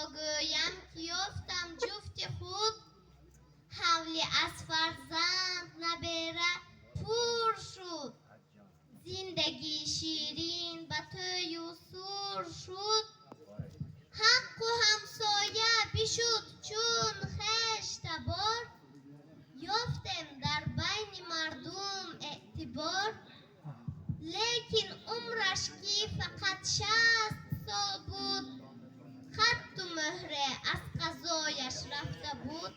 گویم که یافتم جفت خود، حولی از فرزند نبره پور شد. زندگی شیرین به توی و سور شد، حق و همسایه بشد چون خشت بار. یافتم در بین مردم اعتبار، لیکن عمرش که فقط 60 سال بود، خط و مهره از قضایش رفته بود.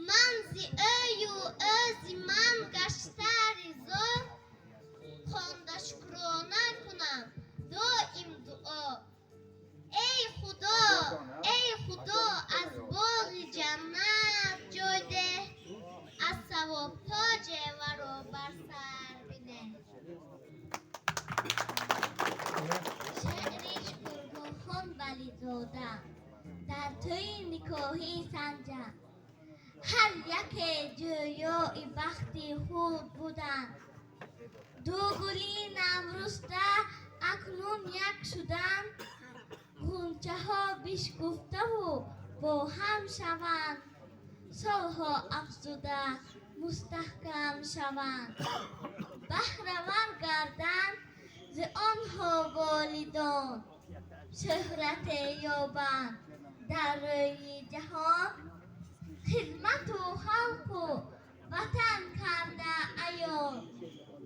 من زی اوی و او زی من گشته رضا، خانده شکرانه کنم دایم دعا. ای خدا از باغ جنت جای ده، از ثواب تاج ورا بر سر بده. شعرش گرگاخان ولی زاده در توی نکاهی سنجم، هر یک جویای بخت خود بودن. دو گلی نمرسته اکنون یک شدن، غنچه ها بشکفته و با هم شوند، سالها افزوده مستحکم شوند. بهره‌ور گردند ز آنها والدان، شهرت یابند در روی جهان. خدمت و خلق و وطن کرده عیان،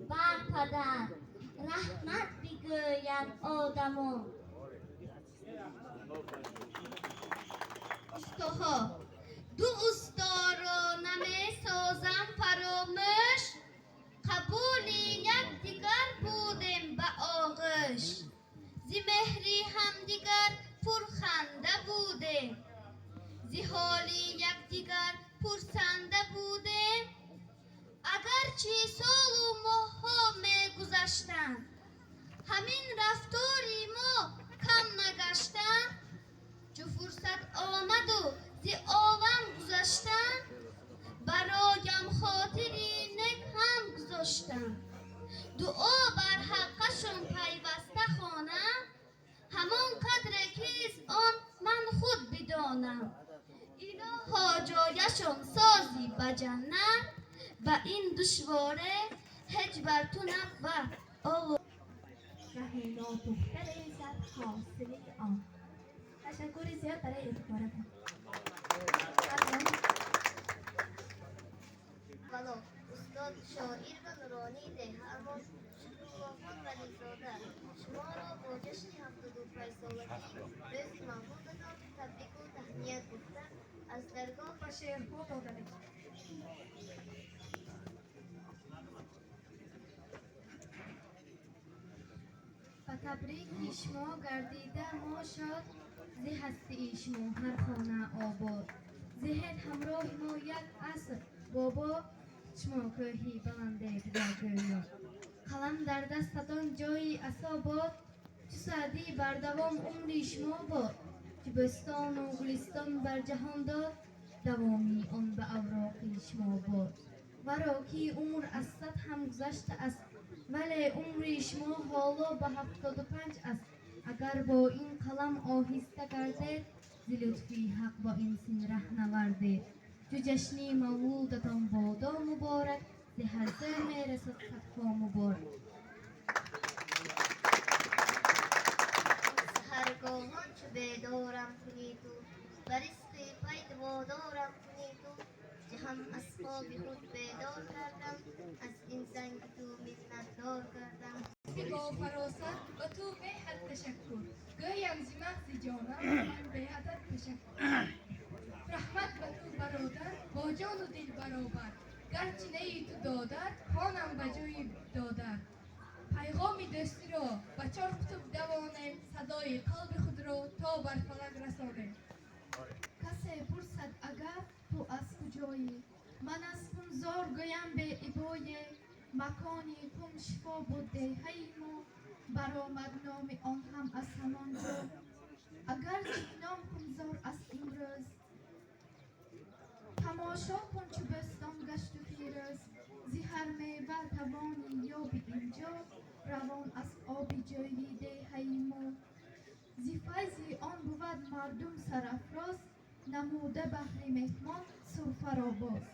بر پدر رحمت بگویند آدمان. استوها دو استا را نمی سازم فراموش، قبول یکدیگر بودیم به آغوش. زی مهری همدیگر پرخنده بودیم، زی حالی یکدیگر پرسنده بودیم. اگرچه سال و ماه‌ها می‌گذشتند، همین رفتاری ما کم نگشتند. چو فرصت آمد و زی عالم گذشتند، برایم خاطری نک هم گذاشتند. دعا بر حقشون پیوسته خوانم، همان قدر کیست آن من خود بدانم. الها جایشون سازی به جنت، و این دشواره هیچ بر تو نبود. ره ناتوفته زد حاصل آن. تشکر زیاد برای اعتبارتان. بلا استاد شاعر و نورانی دهرمان شکرگاهان ولیزاده، شما را با جشن 75 سالگی روز مولودتان تبریک و تهنیت گفته از درگاه با شعرها داده می و تبریک شما گردیده ما شد، زی هستی شما هر خانه آباد. ذهن همراه ما یک عصر بابا، شما کوهی بلنده در گویا. قلم در دستتان جایی عصا باد، چو سعدی بر دوام عمری شما باد. چو بستان و گلستان بر جهان داد، دوامی آن به اوراقی شما باد. ورا که عمر از 100 هم گذشته است، ولی عمر شما حالا به 75 است. اگر با این قلم آهسته گردید، ز لطفی حق با این سین ره نوردید. چو جشن مولودتان بادا مبارک، ز هر سه میرسد صدها مبارک. سحرگاهان چو بیدارم کنی تو، بر رزق پی وادارم کنی تو. جهان اصحاب خود بیدار کردم، از این زنگ تو منتدار کردم. با فراست و تو به حد تشکر، گویم زی مغز جانم من به عدد تشکر. رحمت به تو برادر با جان و دل برابر، گرچه نی تو دادر خانم به جای دادر. پیغام دوستی را به 4 قطب دوانیم، صدای قلب خود را تا بر فلک رسانیم. کسی پرسد اگر تو از کجایی، من از پنزار گویم به ابای. مکانی کن شفا بوده هی ما، برآمد نام آن هم از همان جا. اگرچه نام پنزار است امروز، تماشا کن چو بستان گشت و پیروز. زی هر میوه توانی یابی اینجا، روان از آب جوییده هی ما. зи файзи он буд мардум сарафроз намуда баҳри меҳмон сурфаро боз